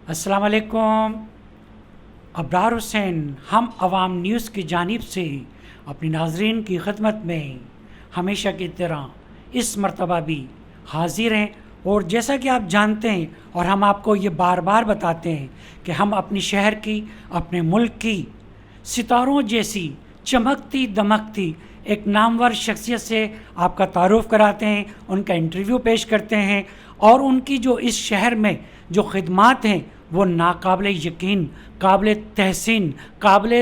السلام علیکم. ابرار حسین ہم عوام نیوز کی جانب سے اپنی ناظرین کی خدمت میں ہمیشہ کی طرح اس مرتبہ بھی حاضر ہیں، اور جیسا کہ آپ جانتے ہیں اور ہم آپ کو یہ بار بار بتاتے ہیں کہ ہم اپنی شہر کی، اپنے ملک کی ستاروں جیسی چمکتی دمکتی ایک نامور شخصیت سے آپ کا تعارف کراتے ہیں، ان کا انٹرویو پیش کرتے ہیں، اور ان کی جو اس شہر میں جو خدمات ہیں وہ ناقابل یقین، قابل تحسین، قابل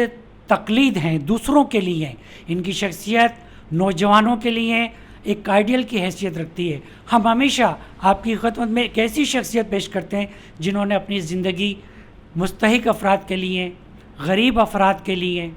تقلید ہیں، دوسروں کے لیے ہیں. ان کی شخصیت نوجوانوں کے لیے ایک آئیڈیل کی حیثیت رکھتی ہے. ہم ہمیشہ آپ کی خدمت میں ایک ایسی شخصیت پیش کرتے ہیں جنہوں نے اپنی زندگی مستحق افراد کے لیے، غریب افراد کے لیے،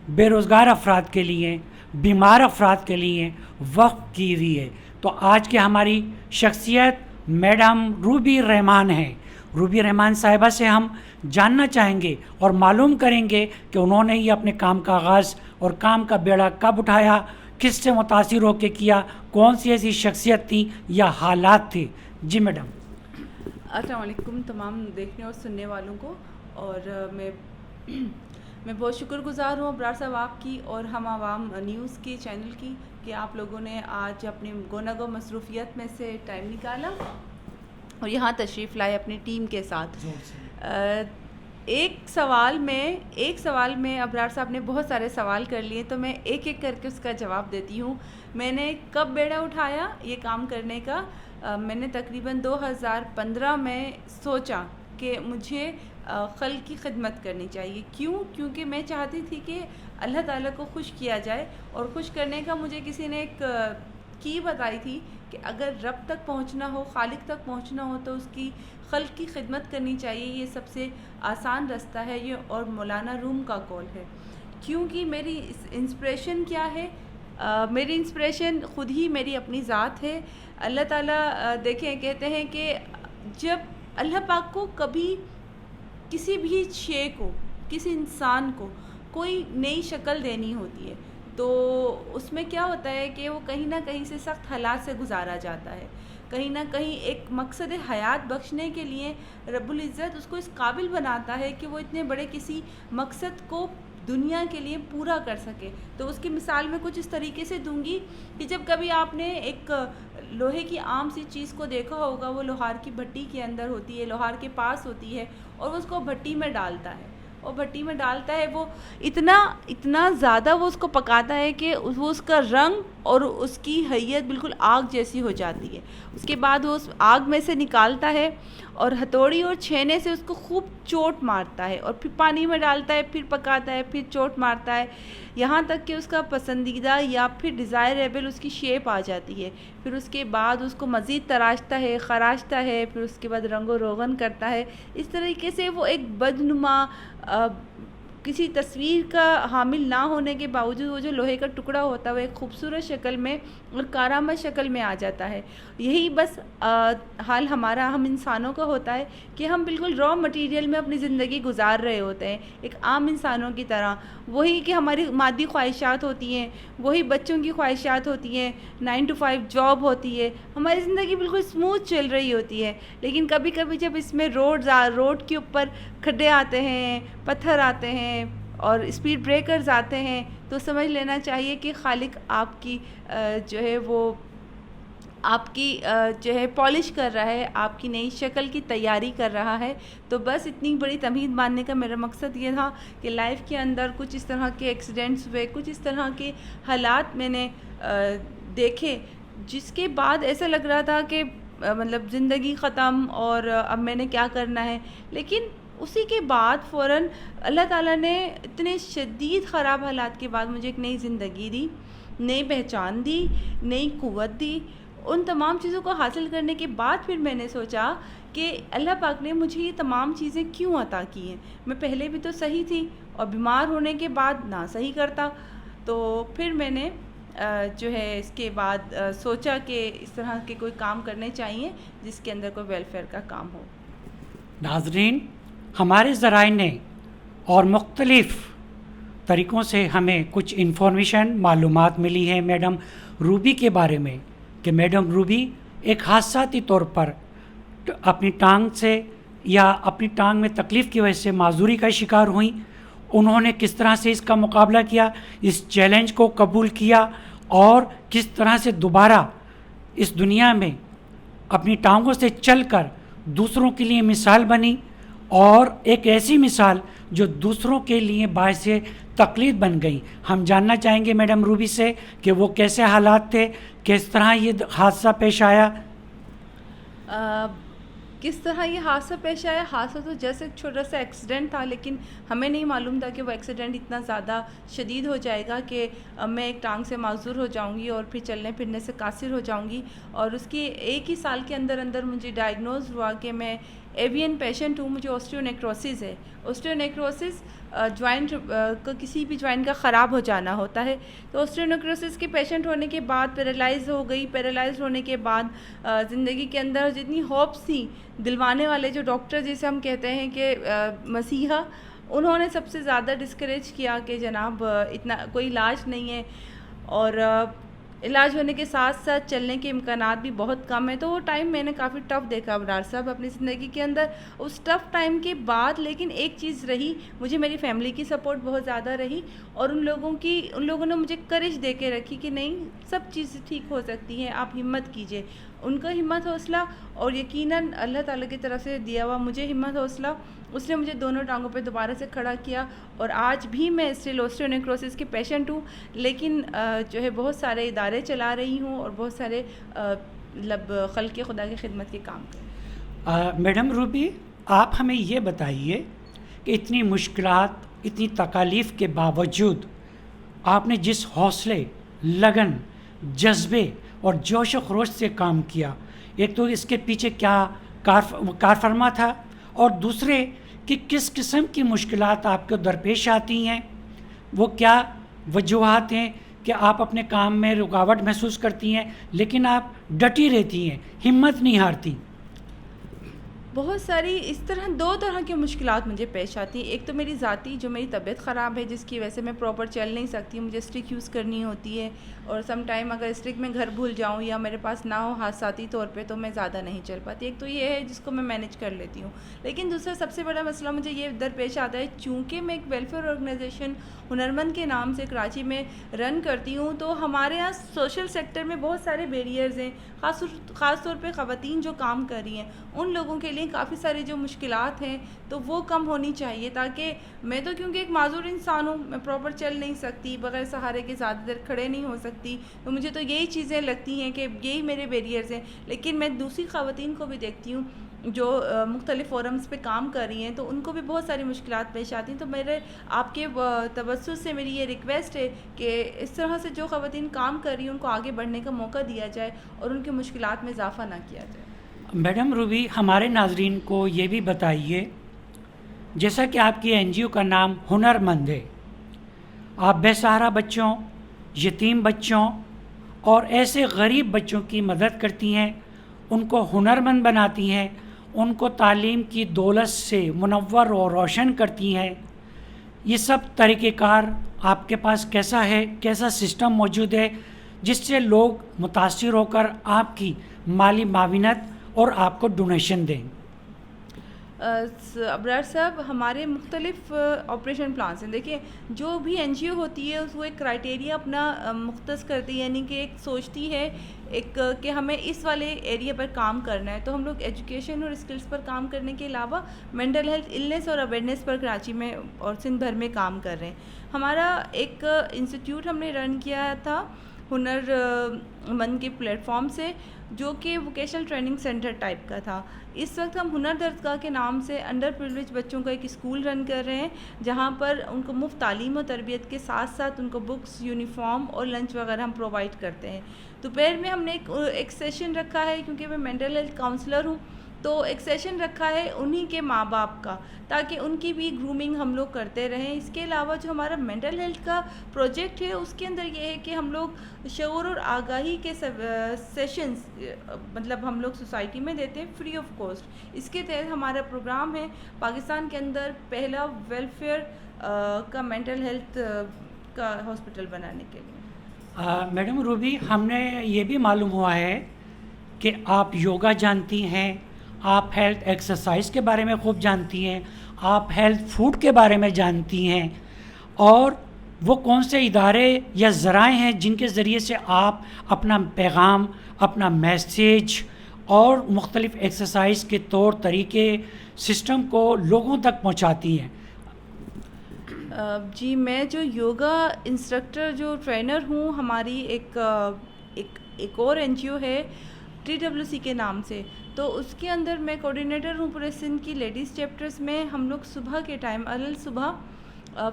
بے روزگار افراد کے لیے، بیمار افراد کے لیے وقف کی ہوئی ہے. تو آج کے ہماری شخصیت میڈم روبی رحمان ہیں. روبی رحمان صاحبہ سے ہم جاننا چاہیں گے اور معلوم کریں گے کہ انہوں نے یہ اپنے کام کا آغاز اور کام کا بیڑا کب اٹھایا، کس سے متاثر ہو کے کیا، کون سی ایسی شخصیت تھی یا حالات تھے. جی میڈم. السلام علیکم تمام دیکھنے اور سننے والوں کو. اور میں بہت شکر گزار ہوں ابرار صاحب آپ کی اور ہم عوام نیوز کے چینل کی کہ آپ لوگوں نے آج اپنی گو مصروفیت میں سے ٹائم نکالا اور یہاں تشریف لائے اپنی ٹیم کے ساتھ. ایک سوال میں ابرار صاحب نے بہت سارے سوال کر لیے، تو میں ایک ایک کر کے اس کا جواب دیتی ہوں. میں نے کب بیڑا اٹھایا یہ کام کرنے کا؟ میں نے تقریباً 2015 میں سوچا کہ مجھے خلق کی خدمت کرنی چاہیے. کیونکہ میں چاہتی تھی کہ اللہ تعالیٰ کو خوش کیا جائے، اور خوش کرنے کا مجھے کسی نے ایک کی بتائی تھی کہ اگر رب تک پہنچنا ہو، خالق تک پہنچنا ہو، تو اس کی خلق کی خدمت کرنی چاہیے. یہ سب سے آسان رستہ ہے یہ، اور مولانا روم کا قول ہے. کیونکہ میری انسپریشن کیا ہے؟ میری انسپریشن خود ہی میری اپنی ذات ہے. اللہ تعالیٰ دیکھیں کہتے ہیں کہ جب اللہ پاک کو کبھی کسی بھی شے کو، کسی انسان کو کوئی نئی شکل دینی ہوتی ہے، تو اس میں کیا ہوتا ہے کہ وہ کہیں نہ کہیں سے سخت حالات سے گزارا جاتا ہے. کہیں نہ کہیں ایک مقصد حیات بخشنے کے لیے رب العزت اس کو اس قابل بناتا ہے کہ وہ اتنے بڑے کسی مقصد کو دنیا کے لیے پورا کر سکے. تو اس کی مثال میں کچھ اس طریقے سے دوں گی کہ جب کبھی آپ نے ایک لوہے کی عام سی چیز کو دیکھا ہوگا، وہ لوہار کی بھٹی کے اندر ہوتی ہے، لوہار کے پاس ہوتی ہے، اور وہ اس کو بھٹی میں ڈالتا ہے، اور بھٹی میں ڈالتا ہے، وہ اتنا زیادہ وہ اس کو پکاتا ہے کہ وہ اس کا رنگ اور اس کی حیت بالکل آگ جیسی ہو جاتی ہے. اس کے بعد وہ اس آگ میں سے نکالتا ہے اور ہتھوڑی اور چھینے سے اس کو خوب چوٹ مارتا ہے، اور پھر پانی میں ڈالتا ہے، پھر پکاتا ہے، پھر چوٹ مارتا ہے، یہاں تک کہ اس کا پسندیدہ یا پھر ڈیزائریبل اس کی شیپ آ جاتی ہے. پھر اس کے بعد اس کو مزید تراشتا ہے، خراشتا ہے، پھر اس کے بعد رنگ و روغن کرتا ہے. اس طریقے سے وہ ایک بدنما کسی تصویر کا حامل نہ ہونے کے باوجود وہ جو لوہے کا ٹکڑا ہوتا ہے وہ ایک خوبصورت شکل میں اور کارآمد شکل میں آ جاتا ہے. یہی بس حال ہم انسانوں کا ہوتا ہے کہ ہم بالکل را مٹیریل میں اپنی زندگی گزار رہے ہوتے ہیں ایک عام انسانوں کی طرح. وہی کہ ہماری مادی خواہشات ہوتی ہیں، وہی بچوں کی خواہشات ہوتی ہیں، 9 to 5 جاب ہوتی ہے، ہماری زندگی بالکل اسموتھ چل رہی ہوتی ہے. لیکن کبھی کبھی جب اس میں روڈ کے اوپر کھڈے آتے ہیں، پتھر آتے ہیں اور اسپیڈ بریکرز آتے ہیں، تو سمجھ لینا چاہیے کہ خالق آپ کی جو ہے وہ آپ کی جو ہے پالش کر رہا ہے، آپ کی نئی شکل کی تیاری کر رہا ہے. تو بس اتنی بڑی تمہید ماننے کا میرا مقصد یہ تھا کہ لائف کے اندر کچھ اس طرح کے ایکسیڈنٹس ہوئے، کچھ اس طرح کے حالات میں نے دیکھے، جس کے بعد ایسا لگ رہا تھا کہ مطلب زندگی ختم اور اب میں نے کیا کرنا ہے. لیکن اسی کے بعد فوراً اللہ تعالیٰ نے اتنے شدید خراب حالات کے بعد مجھے ایک نئی زندگی دی، نئی پہچان دی، نئی قوت دی. ان تمام چیزوں کو حاصل کرنے کے بعد پھر میں نے سوچا کہ اللہ پاک نے مجھے یہ تمام چیزیں کیوں عطا کی ہیں؟ میں پہلے بھی تو صحیح تھی اور بیمار ہونے کے بعد نہ صحیح کرتا. تو پھر میں نے جو ہے اس کے بعد سوچا کہ اس طرح کے کوئی کام کرنے چاہیے جس کے اندر کوئی ویلفیئر کا کام ہو. ناظرین، ہمارے ذرائع نے اور مختلف طریقوں سے ہمیں کچھ انفارمیشن معلومات ملی ہے میڈم روبی کے بارے میں، کہ میڈم روبی ایک حادثاتی طور پر اپنی ٹانگ سے یا اپنی ٹانگ میں تکلیف کی وجہ سے معذوری کا شکار ہوئیں، انہوں نے کس طرح سے اس کا مقابلہ کیا، اس چیلنج کو قبول کیا، اور کس طرح سے دوبارہ اس دنیا میں اپنی ٹانگوں سے چل کر دوسروں کے لیے مثال بنی، اور ایک ایسی مثال جو دوسروں کے لیے باعث تقلید بن گئی. ہم جاننا چاہیں گے میڈم روبی سے کہ وہ کیسے حالات تھے، کس طرح یہ حادثہ پیش آیا. کس طرح یہ حادثہ پیش آیا؟ حادثہ تو جیسے ایک چھوٹا سا ایکسیڈنٹ تھا، لیکن ہمیں نہیں معلوم تھا کہ وہ ایکسیڈنٹ اتنا زیادہ شدید ہو جائے گا کہ میں ایک ٹانگ سے معذور ہو جاؤں گی اور پھر چلنے پھرنے سے قاصر ہو جاؤں گی. اور اس کی ایک ہی سال کے اندر اندر مجھے ڈائگنوز ہوا کہ میں ایوین پیشنٹ ہوں، مجھے اوسٹیونیکروسس ہے. اوسٹیونیکروسس جوائنٹ کا کسی بھی جوائنٹ کا خراب ہو جانا ہوتا ہے. تو اوسٹیونیکروسس کے پیشنٹ ہونے کے بعد پیرالائز ہو گئی. پیرالائز ہونے کے بعد زندگی کے اندر جتنی ہوپس تھیں، دلوانے والے جو ڈاکٹر جسے ہم کہتے ہیں کہ مسیحا، انہوں نے سب سے زیادہ ڈسکریج کیا کہ جناب اتنا کوئی علاج نہیں ہے، اور علاج ہونے کے ساتھ ساتھ چلنے کے امکانات بھی بہت کم ہیں. تو وہ ٹائم میں نے کافی ٹف دیکھا ابرار صاحب اپنی زندگی کے اندر. اس ٹف ٹائم کے بعد لیکن ایک چیز رہی، مجھے میری فیملی کی سپورٹ بہت زیادہ رہی، اور ان لوگوں نے مجھے کرج دے کے رکھی کہ نہیں، سب چیزیں ٹھیک ہو سکتی ہیں، آپ ہمت کیجئے. ان کا ہمت حوصلہ اور یقیناً اللہ تعالیٰ کی طرف سے دیا ہوا مجھے ہمت حوصلہ، اس نے مجھے دونوں ٹانگوں پہ دوبارہ سے کھڑا کیا. اور آج بھی میں اسٹل اوسٹیونیکروسس کی پیشنٹ ہوں، لیکن جو ہے بہت سارے ادارے چلا رہی ہوں اور بہت سارے خلق خدا کی خدمت کے کام کر رہی ہوں. میڈم روبی، آپ ہمیں یہ بتائیے کہ اتنی مشکلات، اتنی تکالیف کے باوجود آپ نے جس حوصلے، لگن، جذبے اور جوش و خروش سے کام کیا، ایک تو اس کے پیچھے کیا کار فرما تھا، اور دوسرے کہ کس قسم کی مشکلات آپ کو درپیش آتی ہیں، وہ کیا وجوہات ہیں کہ آپ اپنے کام میں رکاوٹ محسوس کرتی ہیں لیکن آپ ڈٹی رہتی ہیں، ہمت نہیں ہارتی. بہت ساری اس طرح دو طرح کی مشکلات مجھے پیش آتی ہیں. ایک تو میری ذاتی، جو میری طبیعت خراب ہے، جس کی وجہ سے میں پراپر چل نہیں سکتی، مجھے اسٹک یوز کرنی ہوتی ہے، اور سم ٹائم اگر اسٹک میں گھر بھول جاؤں یا میرے پاس نہ ہو حادثاتی طور پہ تو میں زیادہ نہیں چل پاتی. ایک تو یہ ہے جس کو میں مینیج کر لیتی ہوں. لیکن دوسرا سب سے بڑا مسئلہ مجھے یہ درپیش آتا ہے، چونکہ میں ایک ویلفیئر آرگنائزیشن ہنرمند کے نام سے کراچی میں رن کرتی ہوں، تو ہمارے یہاں سوشل سیکٹر میں بہت سارے بیریئرز ہیں، خاص طور پہ خواتین جو کام کر رہی ہیں ان لوگوں کے لیے کافی ساری جو مشکلات ہیں تو وہ کم ہونی چاہیے. تاکہ میں تو کیونکہ ایک معذور انسان ہوں، میں پراپر چل نہیں سکتی، بغیر سہارے کے زیادہ دیر کھڑے نہیں ہو سکتی، تو مجھے تو یہی چیزیں لگتی ہیں کہ یہی میرے بیریئرز ہیں. لیکن میں دوسری خواتین کو بھی دیکھتی ہوں جو مختلف فورمز پہ کام کر رہی ہیں، تو ان کو بھی بہت ساری مشکلات پیش آتی ہیں. تو میرے آپ کے توسط سے میری یہ ریکویسٹ ہے کہ اس طرح سے جو خواتین کام کر رہی ہیں ان کو آگے بڑھنے کا موقع دیا جائے اور ان کی مشکلات میں اضافہ نہ کیا جائے. میڈم روبی، ہمارے ناظرین کو یہ بھی بتائیے، جیسا کہ آپ کی این جی او کا نام ہنرمند ہے، آپ بے سہارا بچوں، یتیم بچوں اور ایسے غریب بچوں کی مدد کرتی ہیں، ان کو ہنرمند بناتی ہیں، ان کو تعلیم کی دولت سے منور اور روشن کرتی ہیں. یہ سب طریقہ کار آپ کے پاس کیسا ہے، کیسا سسٹم موجود ہے جس سے لوگ متاثر ہو کر آپ کی مالی معاونت اور آپ کو ڈونیشن دیں؟ ابرار صاحب، ہمارے مختلف آپریشن پلانس ہیں. دیکھیں، جو بھی این جی او ہوتی ہے وہ ایک کرائٹیریا اپنا مختص کرتی ہے، یعنی کہ ایک سوچتی ہے ایک کہ ہمیں اس والے ایریا پر کام کرنا ہے. تو ہم لوگ ایجوکیشن اور اسکلس پر کام کرنے کے علاوہ مینٹل ہیلتھ، النیس اور اویئرنیس پر کراچی میں اور سندھ بھر میں کام کر رہے ہیں. ہمارا ایک انسٹیٹیوٹ ہم نے رن کیا تھا ہنر مند کے پلیٹ فارم سے، جو کہ ووکیشنل ٹریننگ سینٹر ٹائپ کا تھا. اس وقت ہم ہنر درسگاہ کے نام سے انڈر پریویلیج بچوں کا ایک اسکول رن کر رہے ہیں، جہاں پر ان کو مفت تعلیم و تربیت کے ساتھ ساتھ ان کو بکس، یونیفارم اور لنچ وغیرہ ہم پرووائڈ کرتے ہیں. دوپہر میں ہم نے ایک سیشن رکھا ہے، کیونکہ میں مینٹل ہیلتھ کاؤنسلر ہوں، تو ایک سیشن رکھا ہے انہی کے ماں باپ کا، تاکہ ان کی بھی گرومنگ ہم لوگ کرتے رہیں. اس کے علاوہ جو ہمارا مینٹل ہیلتھ کا پروجیکٹ ہے اس کے اندر یہ ہے کہ ہم لوگ شعور اور آگاہی کے سیشنز مطلب ہم لوگ سوسائٹی میں دیتے ہیں فری آف کاسٹ. اس کے تحت ہمارا پروگرام ہے پاکستان کے اندر پہلا ویلفیئر کا مینٹل ہیلتھ کا ہاسپٹل بنانے کے لیے. میڈم روبی، ہم نے یہ بھی معلوم ہوا ہے کہ آپ یوگا جانتی ہیں، آپ ہیلتھ ایکسرسائز کے بارے میں خوب جانتی ہیں, آپ ہیلتھ فوڈ کے بارے میں جانتی ہیں, اور وہ کون سے ادارے یا ذرائع ہیں جن کے ذریعے سے آپ اپنا پیغام, اپنا میسیج اور مختلف ایکسرسائز کے طور طریقے سسٹم کو لوگوں تک پہنچاتی ہیں. جی, میں جو یوگا انسٹرکٹر جو ٹرینر ہوں, ہماری ایک اور NGO ہے TWC کے نام سے, تو اس کے اندر میں کوآرڈینیٹر ہوں پورے سندھ کی لیڈیز چیپٹرز میں. ہم لوگ صبح کے ٹائم صبح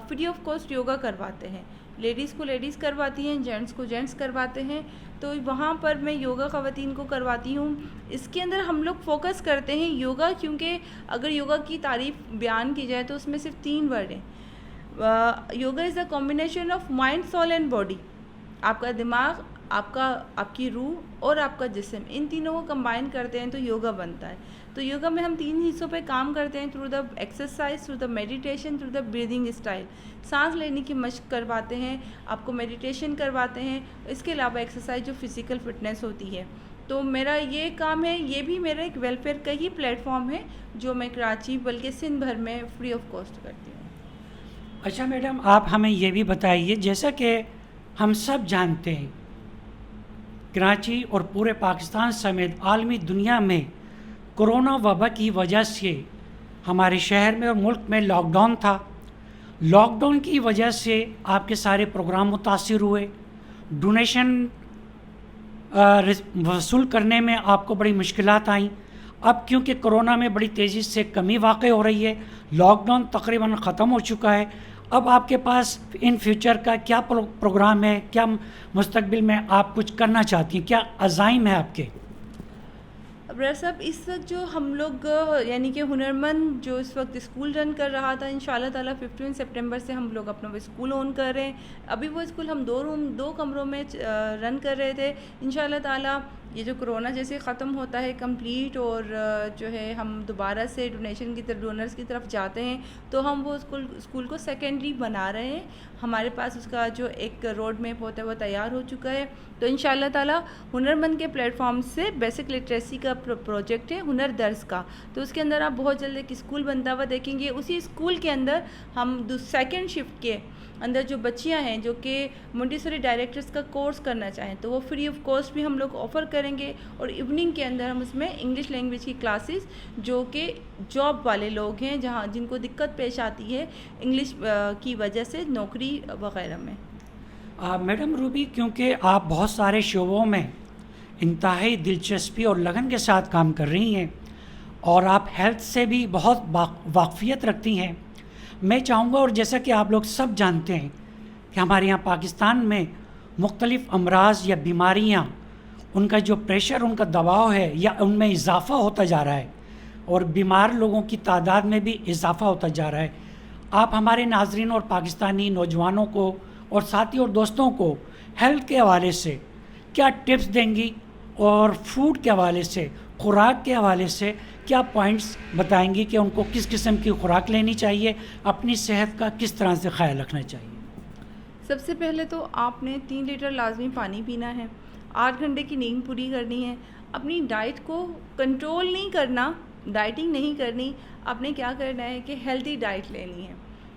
فری آف کاسٹ یوگا کرواتے ہیں. لیڈیز کو لیڈیز کرواتی ہیں, جینٹس کو جینٹس کرواتے ہیں. تو وہاں پر میں یوگا خواتین کو کرواتی ہوں. اس کے اندر ہم لوگ فوکس کرتے ہیں یوگا, کیونکہ اگر یوگا کی تعریف بیان کی جائے تو اس میں صرف 3 ورڈ ہیں. Yoga is a combination of mind, soul and body. آپ کا دماغ, آپ کی روح اور آپ کا جسم, ان تینوں کو کمبائن کرتے ہیں تو یوگا بنتا ہے. تو یوگا میں ہم 3 حصوں پہ کام کرتے ہیں, through the exercise, through the meditation, through the breathing style. سانس لینے کی مشق کرواتے ہیں, آپ کو میڈیٹیشن کرواتے ہیں, اس کے علاوہ ایکسرسائز جو فزیکل فٹنس ہوتی ہے. تو میرا یہ کام ہے, یہ بھی میرا ایک ویلفیئر کا ہی پلیٹ فارم ہے جو میں کراچی بلکہ سندھ بھر میں فری آف کاسٹ کرتی ہوں. اچھا میڈم, آپ ہمیں یہ بھی بتائیے, جیسا کہ ہم سب جانتے ہیں کراچی اور پورے پاکستان سمیت عالمی دنیا میں کرونا وبا کی وجہ سے ہمارے شہر میں اور ملک میں لاک ڈاؤن تھا. لاک ڈاؤن کی وجہ سے آپ کے سارے پروگرام متاثر ہوئے, ڈونیشن وصول کرنے میں آپ کو بڑی مشکلات آئیں. اب کیونکہ کرونا میں بڑی تیزی سے کمی واقع ہو رہی ہے, لاک ڈاؤن تقریباً ختم ہو چکا ہے, اب آپ کے پاس ان فیوچر کا کیا پروگرام ہے, کیا مستقبل میں آپ کچھ کرنا چاہتی ہیں, کیا عزائم ہے آپ کے؟ ابرار صاحب, اس وقت جو ہم لوگ یعنی کہ ہنرمند جو اس وقت اسکول رن کر رہا تھا, انشاءاللہ تعالیٰ 15 سپٹمبر سے ہم لوگ اپنا وہ اسکول آن کر رہے ہیں. ابھی وہ اسکول ہم 2 کمروں میں رن کر رہے تھے. انشاءاللہ تعالیٰ یہ جو کرونا جیسے ختم ہوتا ہے کمپلیٹ, اور جو ہے ہم دوبارہ سے ڈونیشن کی طرف, ڈونرز کی طرف جاتے ہیں, تو ہم وہ اسکول کو سیکنڈری بنا رہے ہیں. ہمارے پاس اس کا جو ایک روڈ میپ ہوتا ہے وہ تیار ہو چکا ہے. تو انشاءاللہ تعالیٰ ہنرمند کے پلیٹ فارم سے بیسک لٹریسی کا پروجیکٹ ہے ہنر درس کا, تو اس کے اندر آپ بہت جلد ایک اسکول بنتا ہوا دیکھیں گے. اسی اسکول کے اندر ہم سیکنڈ شفٹ کے اندر جو بچیاں ہیں جو کہ مونٹیسوری ڈائریکٹرز کا کورس کرنا چاہیں تو وہ فری آف کاسٹ بھی ہم لوگ آفر کریں گے. اور ایوننگ کے اندر ہم اس میں انگلش لینگویج کی کلاسز, جو کہ جاب والے لوگ ہیں جن کو دقت پیش آتی ہے انگلش کی وجہ سے نوکری وغیرہ میں. میڈم روبی, کیونکہ آپ بہت سارے شعبوں میں انتہائی دلچسپی اور لگن کے ساتھ کام کر رہی ہیں, اور آپ ہیلتھ سے بھی بہت واقفیت رکھتی ہیں, میں چاہوں گا, اور جیسا کہ آپ لوگ سب جانتے ہیں کہ ہمارے یہاں پاکستان میں مختلف امراض یا بیماریاں, ان کا جو پریشر, ان کا دباؤ ہے یا ان میں اضافہ ہوتا جا رہا ہے, اور بیمار لوگوں کی تعداد میں بھی اضافہ ہوتا جا رہا ہے. آپ ہمارے ناظرین اور پاکستانی نوجوانوں کو اور ساتھی اور دوستوں کو ہیلتھ کے حوالے سے کیا ٹپس دیں گی, اور فوڈ کے حوالے سے, خوراک کے حوالے سے کیا پوائنٹس بتائیں گی کہ ان کو کس قسم کی خوراک لینی چاہیے, اپنی صحت کا کس طرح سے خیال رکھنا چاہیے؟ سب سے پہلے تو آپ نے 3 لیٹر لازمی پانی پینا ہے, 8 گھنٹے کی نیند پوری کرنی ہے. اپنی ڈائٹ کو کنٹرول نہیں کرنا, ڈائٹنگ نہیں کرنی, آپ نے کیا کرنا ہے کہ ہیلدی ڈائٹ لینی ہے.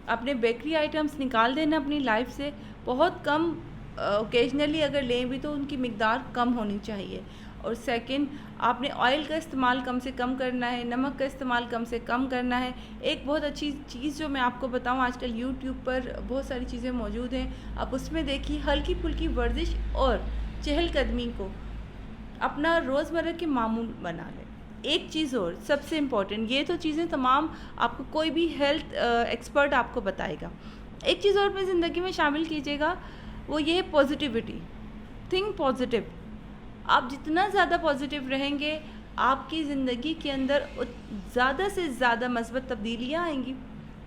اپنے بیکری آئٹمس نکال دینا اپنی لائف سے, بہت کم, اوکیجنلی اگر لیں بھی تو ان کی مقدار کم ہونی چاہیے. اور سیکنڈ, آپ نے آئل کا استعمال کم سے کم کرنا ہے, نمک کا استعمال کم سے کم کرنا ہے. ایک بہت اچھی چیز جو میں آپ کو بتاؤں, آج کل یوٹیوب پر بہت ساری چیزیں موجود ہیں, آپ اس میں دیکھیے, ہلکی پھلکی ورزش اور چہل قدمی کو اپنا روزمرہ کے معمول بنا لیں. ایک چیز اور سب سے امپورٹنٹ, یہ تو چیزیں تمام آپ کو کوئی بھی ہیلتھ ایکسپرٹ آپ کو بتائے گا. ایک چیز اور اپنی زندگی میں شامل کیجیے گا, وہ یہ ہے پازیٹیوٹی. Think positive. آپ جتنا زیادہ پازیٹیو رہیں گے, آپ کی زندگی کے اندر زیادہ سے زیادہ مثبت تبدیلیاں آئیں گی,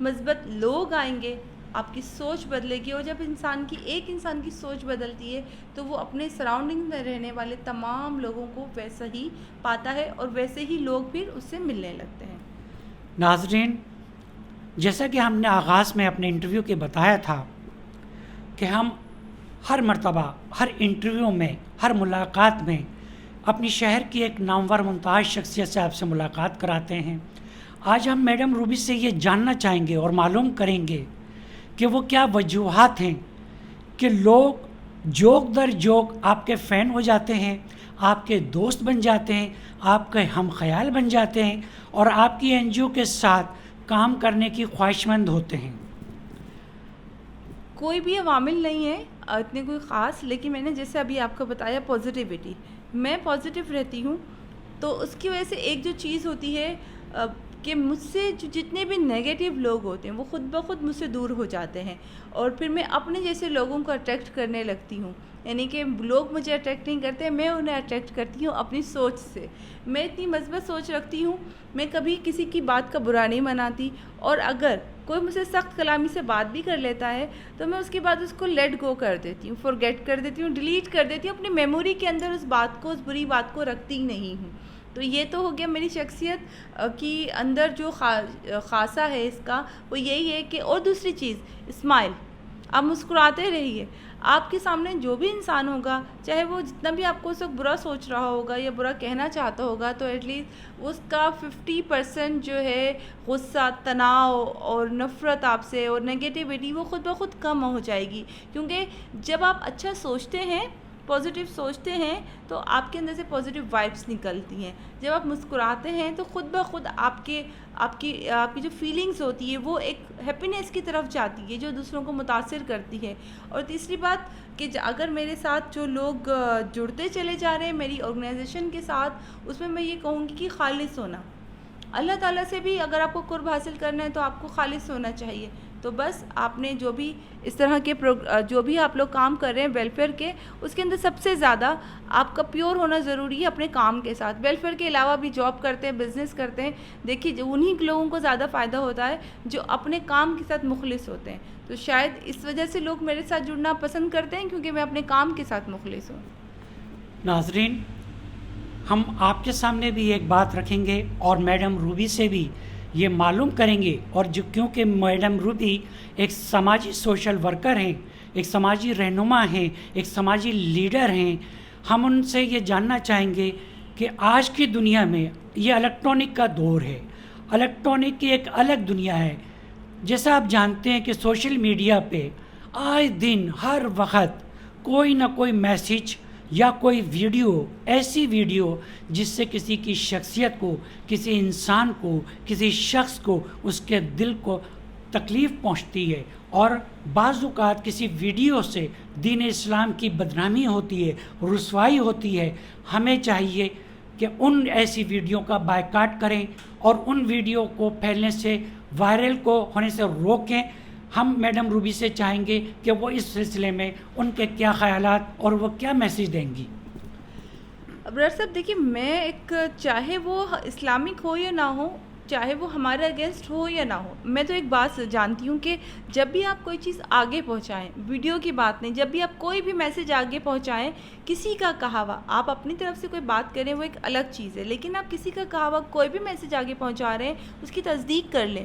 مثبت لوگ آئیں گے, آپ کی سوچ بدلے گی. اور جب ایک انسان کی سوچ بدلتی ہے تو وہ اپنے سراؤنڈنگ میں رہنے والے تمام لوگوں کو ویسا ہی پاتا ہے, اور ویسے ہی لوگ پھر اس سے ملنے لگتے ہیں. ناظرین, جیسا کہ ہم نے آغاز میں اپنے انٹرویو کے بتایا تھا کہ ہم ہر مرتبہ, ہر انٹرویو میں, ہر ملاقات میں اپنی شہر کی ایک نامور ممتاز شخصیت سے آپ سے ملاقات کراتے ہیں. آج ہم میڈم روبی سے یہ جاننا چاہیں گے اور معلوم کریں گے کہ وہ کیا وجوہات ہیں کہ لوگ جوک در جوک آپ کے فین ہو جاتے ہیں, آپ کے دوست بن جاتے ہیں, آپ کے ہم خیال بن جاتے ہیں اور آپ کی این جی او کے ساتھ کام کرنے کی خواہش مند ہوتے ہیں. کوئی بھی عوامل نہیں ہے اتنے کوئی خاص, لیکن میں نے جیسے ابھی آپ کو بتایا پازیٹیوٹی, میں پازیٹیو رہتی ہوں, تو اس کی وجہ سے ایک جو چیز ہوتی ہے کہ مجھ سے جو جتنے بھی نیگیٹو لوگ ہوتے ہیں وہ خود بخود مجھ سے دور ہو جاتے ہیں, اور پھر میں اپنے جیسے لوگوں کو اٹریکٹ کرنے لگتی ہوں. یعنی کہ لوگ مجھے اٹریکٹ نہیں کرتے, میں انہیں اٹریکٹ کرتی ہوں اپنی سوچ سے. میں اتنی مثبت سوچ رکھتی ہوں, میں کبھی کسی کی بات کا برا نہیں مناتی, اور اگر کوئی مجھ سے سخت کلامی سے بات بھی کر لیتا ہے تو میں اس کے بعد اس کو لیٹ گو کر دیتی ہوں, فورگیٹ کر دیتی ہوں, ڈیلیٹ کر دیتی ہوں, اپنی میموری کے اندر اس بات کو, اس بری بات کو رکھتی ہی نہیں ہوں. تو یہ تو ہو گیا میری شخصیت کی اندر جو خاصہ ہے اس کا, وہ یہی ہے کہ, اور دوسری چیز اسمائل, آپ مسکراتے رہیے. آپ کے سامنے جو بھی انسان ہوگا, چاہے وہ جتنا بھی آپ کو اس وقت برا سوچ رہا ہوگا یا برا کہنا چاہتا ہوگا, تو ایٹ لیسٹ اس کا 50% جو ہے غصہ, تناؤ اور نفرت آپ سے اور نگیٹیوٹی وہ خود بخود کم ہو جائے گی. کیونکہ جب آپ اچھا سوچتے ہیں, پازیٹیو سوچتے ہیں, تو آپ کے اندر سے پازیٹیو وائبس نکلتی ہیں. جب آپ مسکراتے ہیں تو خود بخود آپ کی جو فیلنگز ہوتی ہے وہ ایک ہیپینیس کی طرف جاتی ہے, جو دوسروں کو متاثر کرتی ہے. اور تیسری بات کہ اگر میرے ساتھ جو لوگ جڑتے چلے جا رہے ہیں میری آرگنائزیشن کے ساتھ, اس میں یہ کہوں گی کہ خالص ہونا. اللہ تعالیٰ سے بھی اگر آپ کو قرب حاصل کرنا ہے تو آپ کو خالص ہونا چاہیے. تو بس آپ نے جو بھی اس طرح کے جو بھی آپ لوگ کام کر رہے ہیں ویلفیئر کے, اس کے اندر سب سے زیادہ آپ کا پیور ہونا ضروری ہے اپنے کام کے ساتھ. ویلفیئر کے علاوہ بھی جاب کرتے ہیں, بزنس کرتے ہیں, دیکھیے انہی لوگوں کو زیادہ فائدہ ہوتا ہے جو اپنے کام کے ساتھ مخلص ہوتے ہیں. تو شاید اس وجہ سے لوگ میرے ساتھ جڑنا پسند کرتے ہیں, کیونکہ میں اپنے کام کے ساتھ مخلص ہوں. ناظرین, ہم آپ کے سامنے بھی ایک بات رکھیں گے اور میڈم روبی سے بھی یہ معلوم کریں گے, اور کیونکہ میڈم روبی ایک سماجی سوشل ورکر ہیں, ایک سماجی رہنما ہیں, ایک سماجی لیڈر ہیں, ہم ان سے یہ جاننا چاہیں گے کہ آج کی دنیا میں یہ الیکٹرانک کا دور ہے, الیکٹرانک کی ایک الگ دنیا ہے. جیسا آپ جانتے ہیں کہ سوشل میڈیا پہ آئے دن ہر وقت کوئی نہ کوئی میسیج یا کوئی ویڈیو, ایسی ویڈیو جس سے کسی کی شخصیت کو, کسی انسان کو, کسی شخص کو, اس کے دل کو تکلیف پہنچتی ہے, اور بعض اوقات کسی ویڈیو سے دین اسلام کی بدنامی ہوتی ہے, رسوائی ہوتی ہے. ہمیں چاہیے کہ ان ایسی ویڈیو کا بائیکاٹ کریں اور ان ویڈیو کو پھیلنے سے, وائرل کو ہونے سے روکیں. ہم میڈم روبی سے چاہیں گے کہ وہ اس سلسلے میں ان کے کیا خیالات اور وہ کیا میسیج دیں گی. ابرار صاحب دیکھیے, میں ایک, چاہے وہ اسلامک ہو یا نہ ہو, چاہے وہ ہمارے اگینسٹ ہو یا نہ ہو, میں تو ایک بات جانتی ہوں کہ جب بھی آپ کوئی چیز آگے پہنچائیں, ویڈیو کی بات نہیں, جب بھی آپ کوئی بھی میسیج آگے پہنچائیں, کسی کا کہا ہوا, آپ اپنی طرف سے کوئی بات کریں وہ ایک الگ چیز ہے, لیکن آپ کسی کا کہا ہوا کوئی بھی میسیج آگے پہنچا رہے ہیں, اس کی تصدیق کر لیں.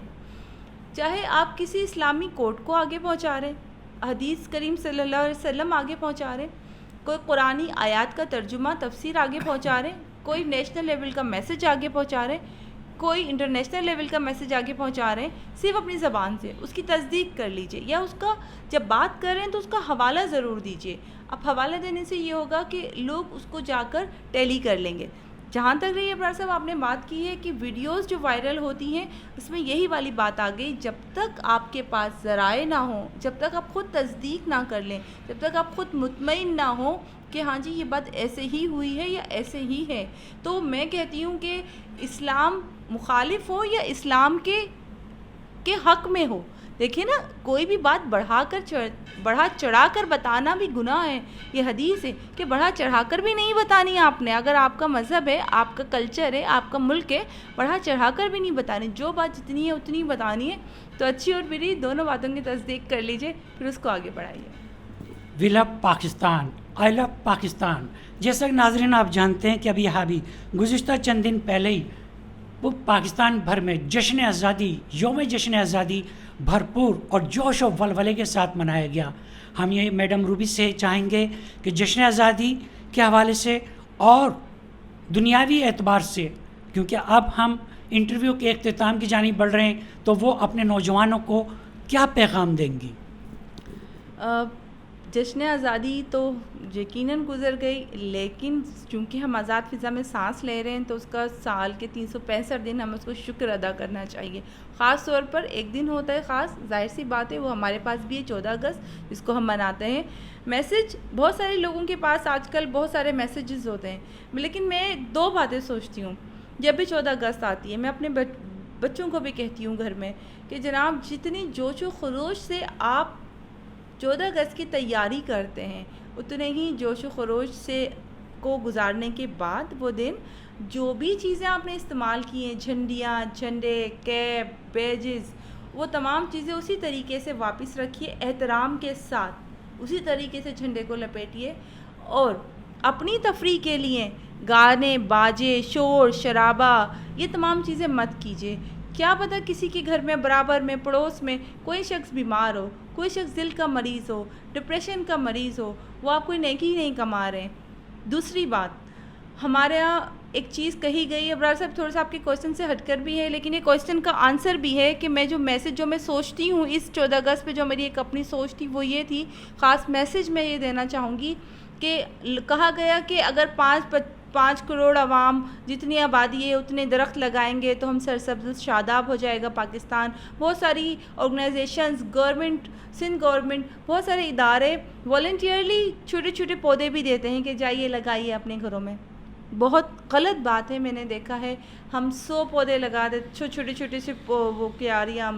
چاہے آپ کسی اسلامی کوڈ کو آگے پہنچا رہے ہیں, حدیث کریم صلی اللہ علیہ وسلم آگے پہنچا رہے ہیں, کوئی قرآنی آیات کا ترجمہ تفسیر آگے پہنچا رہے ہیں, کوئی نیشنل لیول کا میسیج آگے پہنچا رہے ہیں, کوئی انٹرنیشنل لیول کا میسیج آگے پہنچا رہے ہیں, صرف اپنی زبان سے اس کی تصدیق کر لیجئے, یا اس کا جب بات کر رہے ہیں تو اس کا حوالہ ضرور دیجئے. اب حوالہ دینے سے یہ ہوگا کہ لوگ اس کو جا کر ٹیلی کر لیں گے. جہاں تک رہی ابرار صاحب آپ نے بات کی ہے کہ ویڈیوز جو وائرل ہوتی ہیں, اس میں یہی والی بات آ گئی, جب تک آپ کے پاس ذرائع نہ ہوں, جب تک آپ خود تصدیق نہ کر لیں, جب تک آپ خود مطمئن نہ ہوں کہ ہاں جی یہ بات ایسے ہی ہوئی ہے یا ایسے ہی ہے, تو میں کہتی ہوں کہ اسلام مخالف ہو یا اسلام کے حق میں ہو, دیکھیں نا, کوئی بھی بات بڑھا چڑھا کر بتانا بھی گناہ ہے. یہ حدیث ہے کہ بڑھا چڑھا کر بھی نہیں بتانی آپ نے. اگر آپ کا مذہب ہے, آپ کا کلچر ہے, آپ کا ملک ہے, بڑھا چڑھا کر بھی نہیں بتانی. جو بات جتنی ہے اتنی بتانی ہے. تو اچھی اور بری دونوں باتوں کی تصدیق کر لیجئے, پھر اس کو آگے بڑھائیے. وی لو پاکستان, آئی لو پاکستان. جیسا کہ ناظرین آپ جانتے ہیں کہ ابھی گزشتہ چند دن پہلے ہی وہ پاکستان بھر میں جشن آزادی, یوم جشن آزادی بھرپور اور جوش و ولولے کے ساتھ منایا گیا. ہم یہ میڈم روبی سے چاہیں گے کہ جشن آزادی کے حوالے سے اور دنیاوی اعتبار سے، کیونکہ اب ہم انٹرویو کے اختتام کی جانب بڑھ رہے ہیں، تو وہ اپنے نوجوانوں کو کیا پیغام دیں گی؟ جشن آزادی تو یقیناً گزر گئی، لیکن چونکہ ہم آزاد فضا میں سانس لے رہے ہیں تو اس کا سال کے 365 دن ہمیں اس کو شکر ادا کرنا چاہیے. خاص طور پر ایک دن ہوتا ہے خاص، ظاہر سی بات ہے وہ ہمارے پاس بھی ہے 14 اگست جس کو ہم مناتے ہیں. میسج بہت سارے لوگوں کے پاس آج کل بہت سارے میسیجز ہوتے ہیں، لیکن میں 2 باتیں سوچتی ہوں. جب بھی 14 اگست آتی ہے میں اپنے بچوں کو بھی کہتی ہوں گھر میں کہ جناب جتنی جوش و خروش سے آپ 14 اگست کی تیاری کرتے ہیں، اتنے ہی جوش و خروش سے کو گزارنے کے بعد وہ دن جو بھی چیزیں آپ نے استعمال کی ہیں، جھنڈیاں، جھنڈے، کیپ، بیجز، وہ تمام چیزیں اسی طریقے سے واپس رکھیے، احترام کے ساتھ اسی طریقے سے جھنڈے کو لپیٹیے. اور اپنی تفریح کے لیے گانے باجے، شور شرابہ، یہ تمام چیزیں مت کیجیے. کیا پتہ کسی کے گھر میں برابر میں پڑوس میں کوئی شخص بیمار ہو، کوئی شخص دل کا مریض ہو، ڈپریشن کا مریض ہو، وہ آپ کوئی نیکی نہیں کما رہے ہیں. دوسری بات، ہمارے یہاں ایک چیز کہی گئی ہے، ابرار صاحب تھوڑا سا آپ کے کویشچن سے ہٹ کر بھی ہے لیکن یہ کویشچن کا آنسر بھی ہے کہ میں جو میسج جو میں سوچتی ہوں اس 14 اگست پہ، جو میری ایک اپنی سوچ تھی وہ یہ تھی، خاص میسج میں یہ دینا چاہوں گی کہ کہا گیا کہ اگر 5 کروڑ عوام جتنی آبادی ہے اتنے درخت لگائیں گے تو ہم سرسبز شاداب ہو جائے گا پاکستان. بہت ساری آرگنائزیشنز، گورنمنٹ، سندھ گورنمنٹ، بہت سارے ادارے والنٹیئرلی چھوٹے چھوٹے پودے بھی دیتے ہیں کہ جائیے لگائیے اپنے گھروں میں. بہت غلط بات ہے، میں نے دیکھا ہے ہم 100 پودے لگا دیتے، چھوٹے چھوٹے سے وہ کیاریاں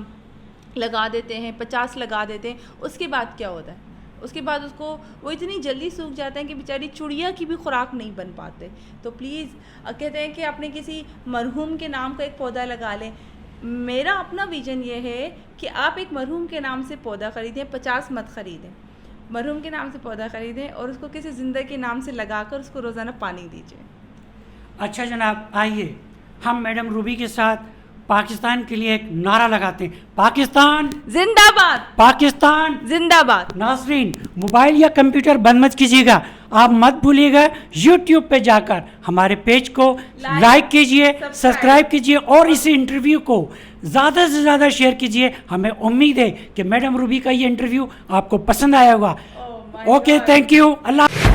لگا دیتے ہیں، 50 لگا دیتے ہیں. اس کے بعد کیا ہوتا ہے؟ اس کے بعد اس کو وہ اتنی جلدی سوکھ جاتے ہیں کہ بیچاری چڑیا کی بھی خوراک نہیں بن پاتے. تو پلیز کہتے ہیں کہ اپنے کسی مرحوم کے نام کا ایک پودا لگا لیں. میرا اپنا ویژن یہ ہے کہ آپ ایک مرحوم کے نام سے پودا خریدیں، 50 مت خریدیں. مرحوم کے نام سے پودا خریدیں اور اس کو کسی زندہ کے نام سے لگا کر اس کو روزانہ پانی دیجیے. اچھا جناب، آئیے ہم میڈم روبی کے ساتھ پاکستان کے لیے ایک نعرہ لگاتے ہیں. پاکستان زندہ باد، پاکستان زندہ باد. ناظرین، موبائل یا کمپیوٹر بند مت کیجیے گا. آپ مت بھولیے گا یوٹیوب پہ جا کر ہمارے پیج کو لائک کیجیے، سبسکرائب کیجیے اور اس انٹرویو کو زیادہ سے زیادہ شیئر کیجیے. ہمیں امید ہے کہ میڈم روبی کا یہ انٹرویو آپ کو پسند آیا ہوگا. Okay, thank you. اللہ